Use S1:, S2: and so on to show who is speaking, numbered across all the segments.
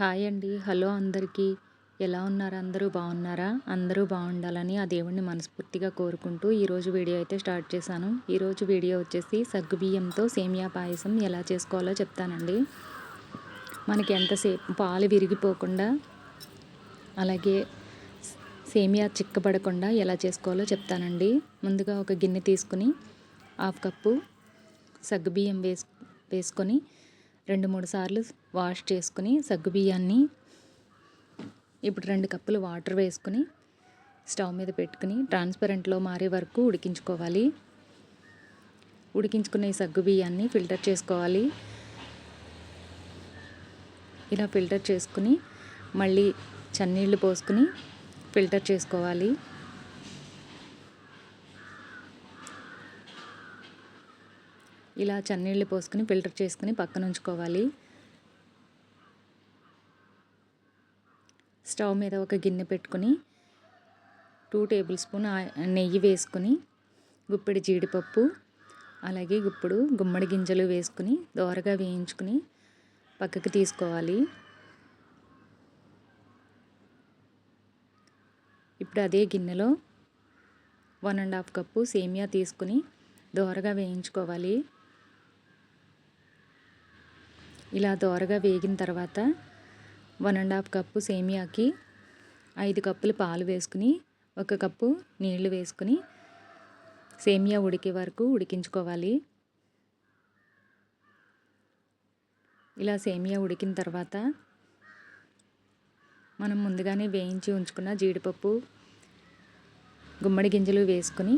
S1: Hi అండి. Hello అందరికీ. ఎలా ఉన్నారు? అందరూ బాగున్నారా? అందరూ బాగుండాలని ఆ దేవుడిని మనస్ఫూర్తిగా కోరుకుంటూ ఈరోజు వీడియో అయితే స్టార్ట్ చేశాను. ఈరోజు వీడియో వచ్చేసి సగ్గుబియ్యంతో సేమియా పాయసం ఎలా చేసుకోవాలో చెప్తానండి. మనకి ఎంతసేపు పాలు విరిగిపోకుండా అలాగే సేమియా చిక్కబడకుండా ఎలా చేసుకోవాలో చెప్తానండి. ముందుగా ఒక గిన్నె తీసుకుని 1/2 కప్పు సగ్గుబియ్యం వేసుకొని 2-3 సార్లు వాష్ చేసుకుని సగ్గుబియ్యాన్ని ఇప్పుడు 2 కప్పులు వాటర్ వేసుకుని స్టవ్ మీద పెట్టుకుని ట్రాన్స్పరెంట్లో మారే వరకు ఉడికించుకోవాలి. ఉడికించుకున్న ఈ సగ్గుబియ్యాన్ని ఫిల్టర్ చేసుకోవాలి. ఇలా ఫిల్టర్ చేసుకుని మళ్ళీ చన్నీళ్ళు పోసుకుని ఫిల్టర్ చేసుకోవాలి. ఇలా చన్నీళ్ళు పోసుకుని ఫిల్టర్ చేసుకుని పక్కన ఉంచుకోవాలి. స్టవ్ మీద ఒక గిన్నె పెట్టుకుని 2 టేబుల్ స్పూన్ నెయ్యి వేసుకుని గుప్పెడు జీడిపప్పు అలాగే గుమ్మడి గింజలు వేసుకుని దోరగా వేయించుకుని పక్కకి తీసుకోవాలి. ఇప్పుడు అదే గిన్నెలో 1.5 కప్పు సేమియా తీసుకుని దోరగా వేయించుకోవాలి. ఇలా దోరగా వేగిన తర్వాత 1.5 కప్పు సేమియాకి 5 కప్పులు పాలు వేసుకుని 1 కప్పు నీళ్లు వేసుకుని సేమియా ఉడికే వరకు ఉడికించుకోవాలి. ఇలా సేమియా ఉడికిన తర్వాత మనం ముందుగానే వేయించి ఉంచుకున్న జీడిపప్పు గుమ్మడి గింజలు వేసుకుని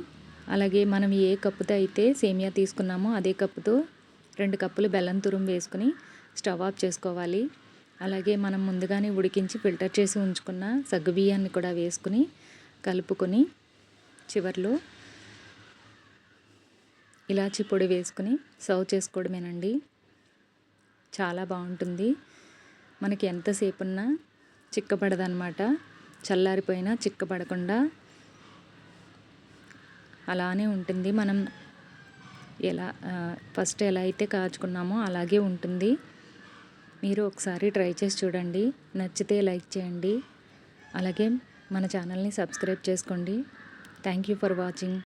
S1: అలాగే మనం ఏ కప్పుతో అయితే సేమియా తీసుకున్నామో అదే కప్పుతో 2 కప్పులు బెల్లం తురుము వేసుకుని స్టవ్ ఆఫ్ చేసుకోవాలి. అలాగే మనం ముందుగానే ఉడికించి ఫిల్టర్ చేసి ఉంచుకున్న సగ్గుబియ్యాన్ని కూడా వేసుకుని కలుపుకొని చివర్లో ఇలాచి పొడి వేసుకుని సర్వ్ చేసుకోవడమేనండి. చాలా బాగుంటుంది. మనకి ఎంతసేపు ఉన్నా చిక్కబడదన్నమాట. చల్లారిపోయినా చిక్కబడకుండా అలానే ఉంటుంది. మనం ఫస్ట్ ఎలా అయితే కాచుకున్నామో అలాగే ఉంటుంది. మీరు ఒకసారి ట్రై చేసి చూడండి. నచ్చితే లైక్ చేయండి. అలాగే మన ఛానల్ని సబ్స్క్రైబ్ చేసుకోండి. Thank you for watching.